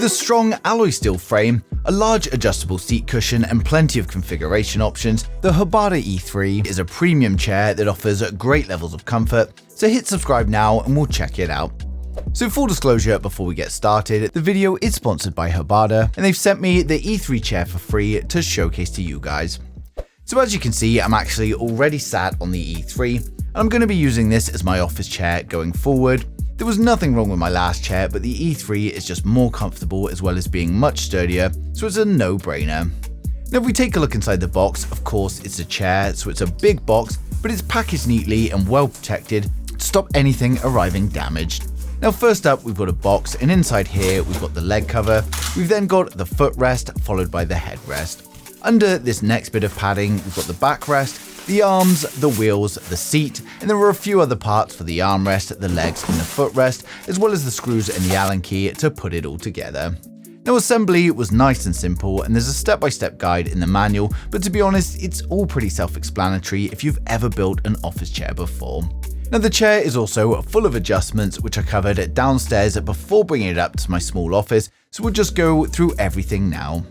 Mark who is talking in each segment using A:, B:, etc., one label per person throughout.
A: a strong alloy steel frame, a large adjustable seat cushion and plenty of configuration options, the Hbada E3 is a premium chair that offers great levels of comfort, so hit subscribe now and we'll check it out. So full disclosure before we get started, the video is sponsored by Hbada and they've sent me the E3 chair for free to showcase to you guys. So as you can see, I'm actually already sat on the E3 and I'm going to be using this as my office chair going forward. There was nothing wrong with my last chair, but the E3 is just more comfortable as well as being much sturdier, so it's a no-brainer. Now if we take a look inside the box, of course it's a chair, so it's a big box, but it's packaged neatly and well protected to stop anything arriving damaged. Now first up we've got a box, and inside here we've got the leg cover, we've then got the footrest followed by the headrest. Under this next bit of padding we've got the backrest, the arms, the wheels, the seat, and there are a few other parts for the armrest, the legs and the footrest, as well as the screws and the Allen key to put it all together. Now assembly was nice and simple, and there's a step-by-step guide in the manual, but to be honest it's all pretty self-explanatory if you've ever built an office chair before. Now the chair is also full of adjustments which I covered downstairs before bringing it up to my small office, so we'll just go through everything now.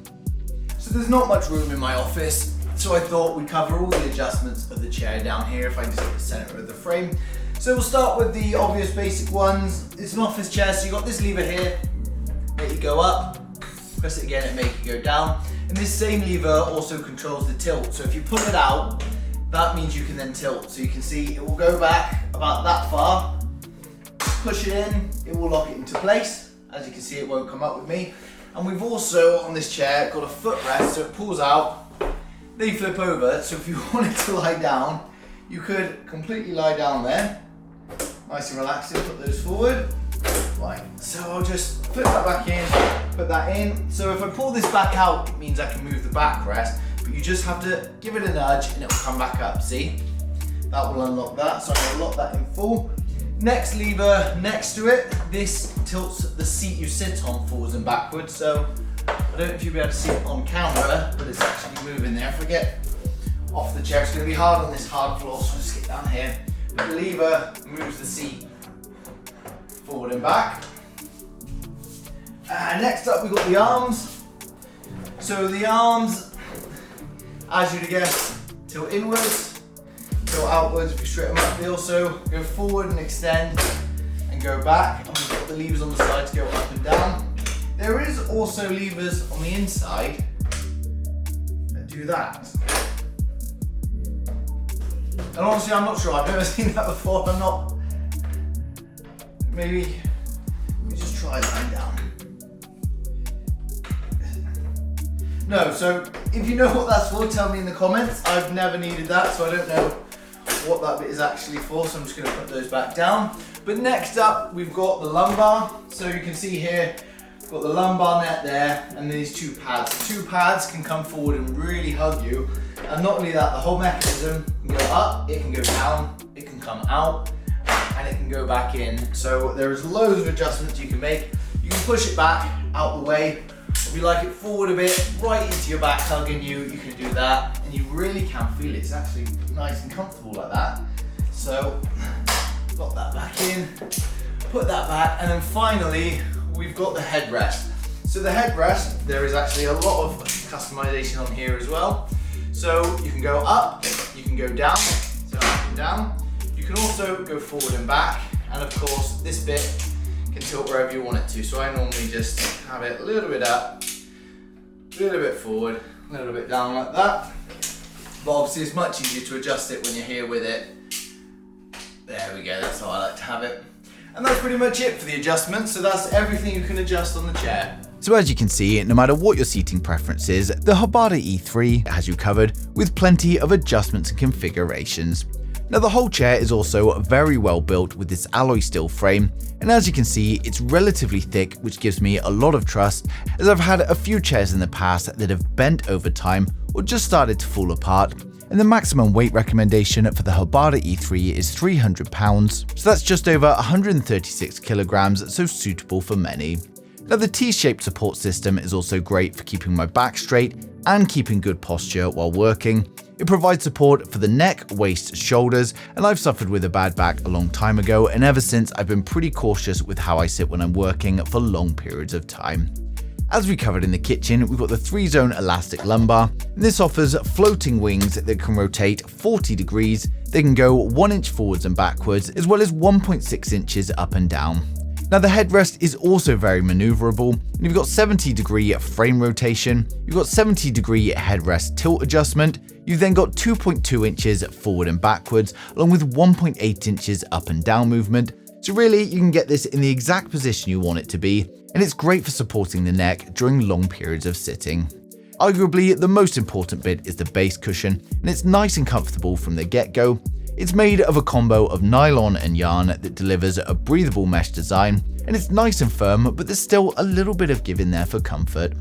A: So there's not much room in my office, so I thought we'd cover all the adjustments of the chair down here if I just hit the center of the frame. So we'll start with the obvious basic ones. It's an office chair, so you've got this lever here, make it go up, press it again and make it go down. And this same lever also controls the tilt, so if you pull it out, that means you can then tilt. So you can see it will go back about that far, push it in, it will lock it into place. As you can see, it won't come up with me. And we've also, on this chair, got a footrest, so it pulls out, they flip over, so if you wanted to lie down, you could completely lie down there. Nice and relaxing, put those forward. Right, so I'll just flip that back in, put that in. So if I pull this back out, it means I can move the backrest, but you just have to give it a nudge and it will come back up, see? That will unlock that, so I'm gonna lock that in full. Next lever next to it, this tilts the seat you sit on forwards and backwards, so I don't know if you'll be able to see it on camera, but it's actually moving there. If I get off the chair, it's going to be hard on this hard floor, so I'll just get down here. But the lever moves the seat forward and back. Next up we've got the arms. So the arms, as you'd guess, tilt inwards, tilt outwards. If you straighten them up, they also go forward and extend and go back. And we've got the levers on the side to go up and down. There is also levers on the inside that do that. And honestly, I'm not sure, I've never seen that before, I'm not, maybe, let me just try lying down. No, so if you know what that's for, tell me in the comments. I've never needed that, so I don't know what that bit is actually for, so I'm just gonna put those back down. But next up, we've got the lumbar. So you can see here, got the lumbar net there and these two pads. The two pads can come forward and really hug you. And not only that, the whole mechanism can go up, it can go down, it can come out, and it can go back in. So there's loads of adjustments you can make. You can push it back, out the way. If you like it forward a bit, right into your back hugging you, you can do that. And you really can feel it. It's actually nice and comfortable like that. So, lock that back in, put that back, and then finally, we've got the headrest. So the headrest, there is actually a lot of customization on here as well. So you can go up, you can go down, so up and down. You can also go forward and back, and of course this bit can tilt wherever you want it to. So I normally just have it a little bit up, a little bit forward, a little bit down like that. But obviously it's much easier to adjust it when you're here with it. There we go, that's how I like to have it. And that's pretty much it for the adjustments, so that's everything you can adjust on the chair. So as you can see, no matter what your seating preference is, the Hbada E3 has you covered with plenty of adjustments and configurations. Now the whole chair is also very well built with this alloy steel frame, and as you can see, it's relatively thick, which gives me a lot of trust, as I've had a few chairs in the past that have bent over time or just started to fall apart. And the maximum weight recommendation for the Hbada E3 is 300 pounds, so that's just over 136 kilograms, so suitable for many. Now the T-shaped support system is also great for keeping my back straight and keeping good posture while working. It provides support for the neck, waist, shoulders, and I've suffered with a bad back a long time ago, and ever since I've been pretty cautious with how I sit when I'm working for long periods of time. As we covered in the kitchen, we've got the 3-zone elastic lumbar, and this offers floating wings that can rotate 40 degrees. They can go 1 inch forwards and backwards, as well as 1.6 inches up and down. Now the headrest is also very maneuverable, and you've got 70-degree frame rotation, you've got 70-degree headrest tilt adjustment, you've then got 2.2 inches forward and backwards, along with 1.8 inches up and down movement. So really, you can get this in the exact position you want it to be, and it's great for supporting the neck during long periods of sitting. Arguably, the most important bit is the base cushion, and it's nice and comfortable from the get-go. It's made of a combo of nylon and yarn that delivers a breathable mesh design, and it's nice and firm, but there's still a little bit of give in there for comfort.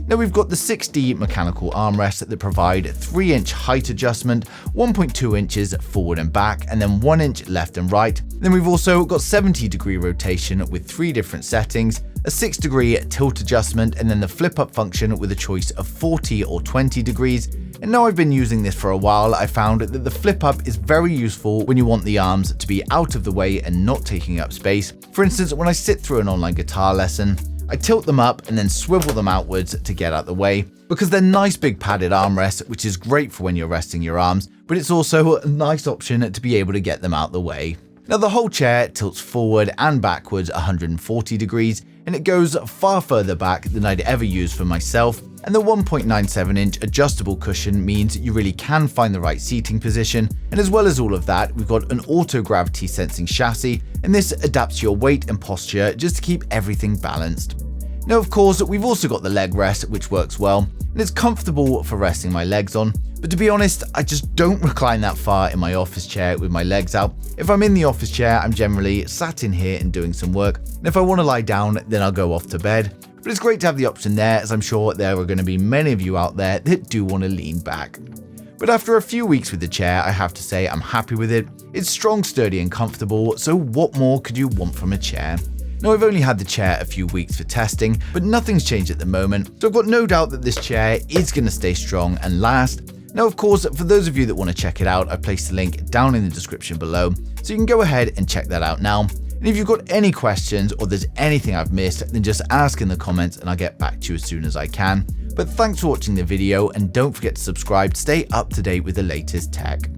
A: Now we've got the 6D mechanical armrests that provide 3-inch height adjustment, 1.2 inches forward and back, and then 1 inch left and right. Then we've also got 70-degree rotation with 3 different settings, a 6-degree tilt adjustment, and then the flip-up function with a choice of 40 or 20 degrees. And now I've been using this for a while, I found that the flip-up is very useful when you want the arms to be out of the way and not taking up space. For instance, when I sit through an online guitar lesson, I tilt them up and then swivel them outwards to get out the way, because they're nice big padded armrests, which is great for when you're resting your arms, but it's also a nice option to be able to get them out the way. Now the whole chair tilts forward and backwards 140 degrees, and it goes far further back than I'd ever use for myself, and the 1.97-inch adjustable cushion means you really can find the right seating position, and as well as all of that, we've got an auto-gravity sensing chassis, and this adapts your weight and posture just to keep everything balanced. Now of course, we've also got the leg rest, which works well, and it's comfortable for resting my legs on, but to be honest, I just don't recline that far in my office chair with my legs out. If I'm in the office chair, I'm generally sat in here and doing some work, and if I want to lie down, then I'll go off to bed. But it's great to have the option there, as I'm sure there are going to be many of you out there that do want to lean back. But after a few weeks with the chair, I have to say I'm happy with it. It's strong, sturdy and comfortable, so what more could you want from a chair? Now I've only had the chair a few weeks for testing, but nothing's changed at the moment, so I've got no doubt that this chair is going to stay strong and last. Now of course, for those of you that want to check it out, I placed the link down in the description below, so you can go ahead and check that out now. And if you've got any questions or there's anything I've missed, then just ask in the comments and I'll get back to you as soon as I can. But thanks for watching the video, and don't forget to subscribe to stay up to date with the latest tech.